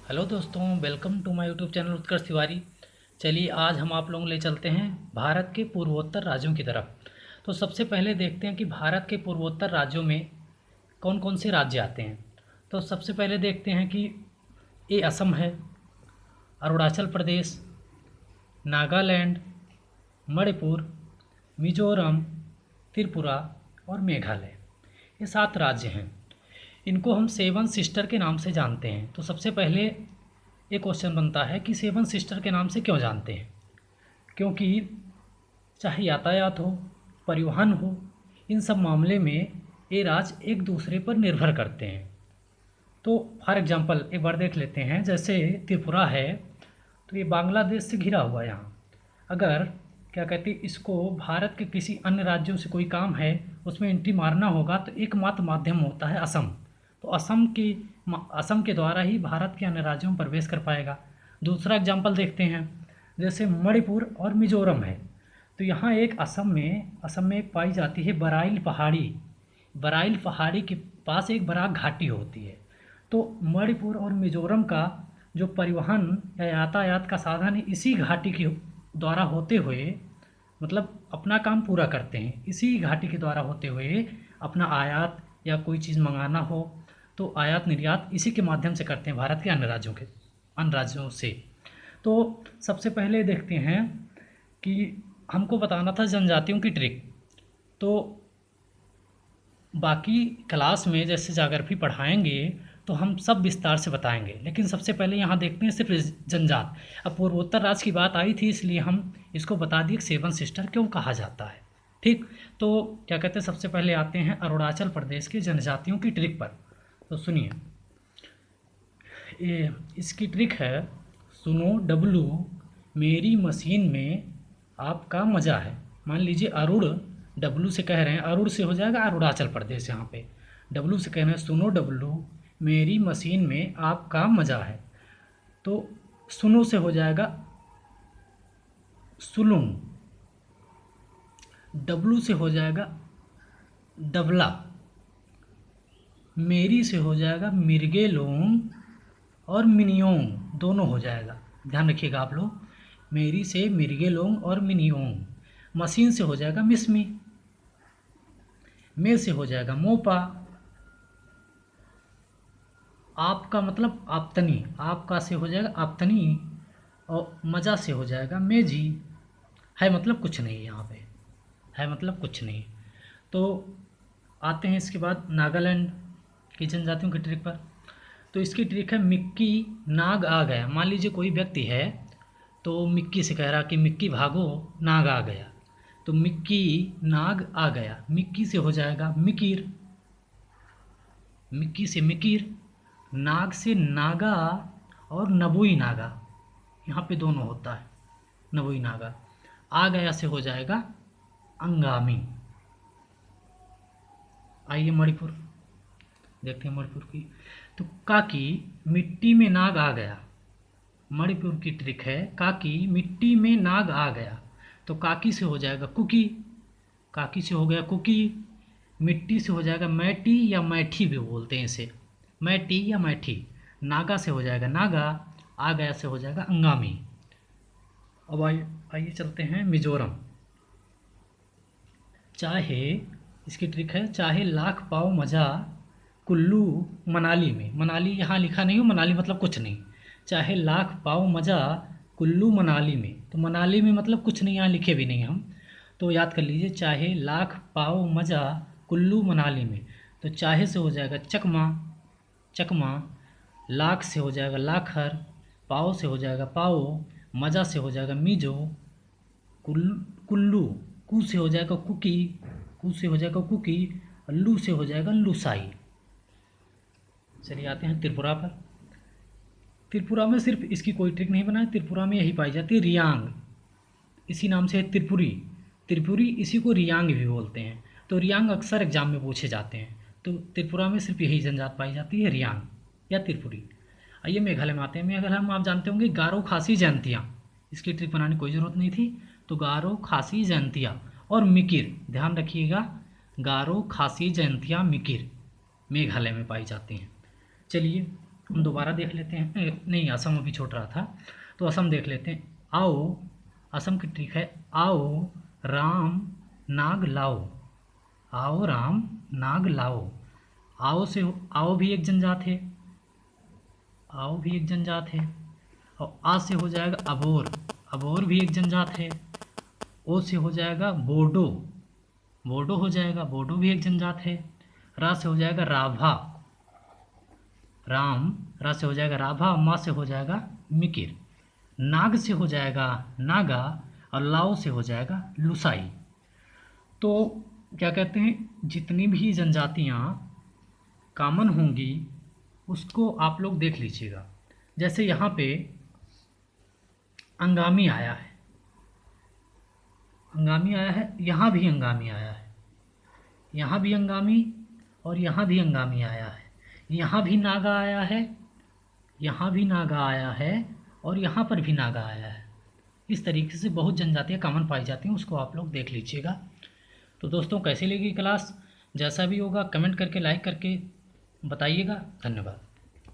Hello दोस्तों, welcome to my YouTube channel Utkarsh Tiwari. चलिए आज हम आप लोग ले चलते हैं भारत के पूर्वोत्तर राज्यों की तरफ। तो सबसे पहले देखते हैं कि भारत के पूर्वोत्तर राज्यों में कौन कौन से राज्य आते हैं। तो सबसे पहले देखते हैं कि ये असम है, अरुणाचल प्रदेश, नागालैंड, मणिपुर, मिजोरम, त्रिपुरा और मेघालय। ये 7 राज्य हैं। इनको हम सेवन सिस्टर के नाम से जानते हैं। तो सबसे पहले एक क्वेश्चन बनता है कि सेवन सिस्टर के नाम से क्यों जानते हैं। क्योंकि चाहे यातायात हो, परिवहन हो, इन सब मामले में ये राज्य एक दूसरे पर निर्भर करते हैं। तो फॉर एग्जांपल एक बार देख लेते हैं, जैसे त्रिपुरा है तो ये बांग्लादेश से घिरा हुआ है। यहाँ अगर क्या कहते हैं, इसको भारत के किसी अन्य राज्यों से कोई काम है उसमें एंट्री मारना होगा तो एकमात्र माध्यम होता है असम। तो असम के द्वारा ही भारत के अन्य राज्यों में प्रवेश कर पाएगा। दूसरा एग्जांपल देखते हैं, जैसे मणिपुर और मिजोरम है। तो यहाँ एक असम में एक पाई जाती है बराइल पहाड़ी। बराइल पहाड़ी के पास एक बराक घाटी होती है। तो मणिपुर और मिजोरम का जो परिवहन या यातायात का साधन है इसी घाटी के द्वारा होते हुए, मतलब अपना काम पूरा करते हैं इसी घाटी के द्वारा होते हुए। अपना आयात या कोई चीज़ मंगाना हो तो आयात निर्यात इसी के माध्यम से करते हैं भारत के अन्य राज्यों से। तो सबसे पहले देखते हैं कि हमको बताना था जनजातियों की ट्रिक। तो बाकी क्लास में जैसे ज्योग्राफी पढ़ाएंगे तो हम सब विस्तार से बताएंगे, लेकिन सबसे पहले यहाँ देखते हैं सिर्फ जनजात। अब पूर्वोत्तर राज्य की बात आई थी इसलिए हम इसको बता दिए सेवन सिस्टर क्यों कहा जाता है। ठीक, तो क्या कहते हैं, सबसे पहले आते हैं अरुणाचल प्रदेश की जनजातियों की ट्रिक पर। तो सुनिए, ये इसकी ट्रिक है, सुनो डब्लू मेरी मशीन में आपका मज़ा है। मान लीजिए अरुण डब्लू से कह रहे हैं, अरुण से हो जाएगा अरुणाचल प्रदेश। यहाँ पे डब्लू से कह रहे हैं सुनो डब्लू मेरी मशीन में आपका मज़ा है। तो सुनो से हो जाएगा सुलुंग, डब्लू से हो जाएगा डबला, मेरी से हो जाएगा मिर्गेलोंग और मिनियोंग दोनों हो जाएगा। ध्यान रखिएगा आप लोग, मेरी से मिर्गेलोंग और मिनियोंग। मशीन से हो जाएगा मिसमी, में से हो जाएगा मोपा, आपका मतलब आप्तनी, आपका से हो जाएगा आप्तनी, और मज़ा से हो जाएगा मेजी। है मतलब कुछ नहीं, यहाँ पे है मतलब कुछ नहीं। तो आते हैं इसके बाद नागालैंड की जनजातियों की ट्रिक पर। तो इसकी ट्रिक है मिक्की नाग आ गया। मान लीजिए कोई व्यक्ति है तो मिक्की से कह रहा कि मिक्की भागो नाग आ गया। तो मिक्की नाग आ गया, मिक्की से हो जाएगा मिकीर, मिक्की से मिकीर, नाग से नागा और नबुई नागा, यहाँ पे दोनों होता है नबुई नागा। आ गया से हो जाएगा अंगामी। आइए मणिपुर देखते हैं मणिपुर की। तो काकी मिट्टी में नाग आ गया। मणिपुर की ट्रिक है काकी मिट्टी में नाग आ गया। तो काकी से हो जाएगा कुकी, काकी से हो गया कुकी, मिट्टी से हो जाएगा मैटी या मैठी भी बोलते हैं इसे, मैटी या मैठी। नागा से हो जाएगा नागा, आ गया से हो जाएगा अंगामी। अब आइए चलते हैं मिजोरम। चाहे इसकी ट्रिक है, चाहे लाख पाओ मज़ा कुल्लू मनाली में। मनाली यहाँ लिखा नहीं हो, मनाली मतलब कुछ नहीं। चाहे लाख पाओ मज़ा कुल्लू मनाली में। तो मनाली में मतलब कुछ नहीं, यहाँ लिखे भी नहीं हम। तो याद कर लीजिए, चाहे लाख पाओ मज़ा कुल्लू मनाली में। तो चाहे से हो जाएगा चकमा, चकमा, लाख से हो जाएगा लाखर, पाओ से हो जाएगा पाओ, मज़ा से हो जाएगा मिजो, कुल्लू, कू से हो जाएगा कुकी, कू से हो जाएगा कुकी, और लू से हो जाएगा लुसाई। चलिए आते हैं त्रिपुरा पर। त्रिपुरा में सिर्फ इसकी कोई ट्रिक नहीं बनाई, त्रिपुरा में यही पाई जाती है रियांग, इसी नाम से है त्रिपुरी। त्रिपुरी इसी को रियांग भी बोलते हैं। तो रियांग अक्सर एग्जाम में पूछे जाते हैं। तो त्रिपुरा में सिर्फ यही जनजात पाई जाती है, रियांग या त्रिपुरी। आइए मेघालय में आते हैं। मेघालय में आप जानते होंगे गारो खासी जयंतियाँ, इसकी ट्रिक बनाने की कोई ज़रूरत नहीं थी। तो गारो खासी जयंतियाँ और मिकिर, ध्यान रखिएगा, गारो खासी जयंतियाँ मिकिर मेघालय में पाई जाती हैं। चलिए हम दोबारा देख लेते हैं। नहीं, असम अभी छोड़ रहा था, तो असम देख लेते हैं। आओ, असम की ट्रिक है, आओ राम नाग लाओ। आओ राम नाग लाओ। आओ से, आओ भी एक जनजात है, आओ भी एक जनजात है। और आ से हो जाएगा अबोर, अबोर भी एक जनजात है। ओ से हो जाएगा बोडो, बोडो हो जाएगा, बोडो भी एक जनजात है। रा से हो जाएगा राभा, राम, रा से हो जाएगा राभा, मा से हो जाएगा मिकिर। नाग से हो जाएगा नागा, और लाओ से हो जाएगा लुसाई। तो क्या कहते हैं, जितनी भी जनजातियाँ कॉमन होंगी उसको आप लोग देख लीजिएगा। जैसे यहाँ पे अंगामी आया है, अंगामी आया है, यहाँ भी अंगामी आया है, यहाँ भी अंगामी, और यहाँ भी अंगामी आया है। यहाँ भी नागा आया है, यहाँ भी नागा आया है, और यहाँ पर भी नागा आया है। इस तरीके से बहुत जनजातियाँ कॉमन पाई जाती हैं, उसको आप लोग देख लीजिएगा। तो दोस्तों, कैसी लगी क्लास? जैसा भी होगा कमेंट करके, लाइक करके बताइएगा। धन्यवाद।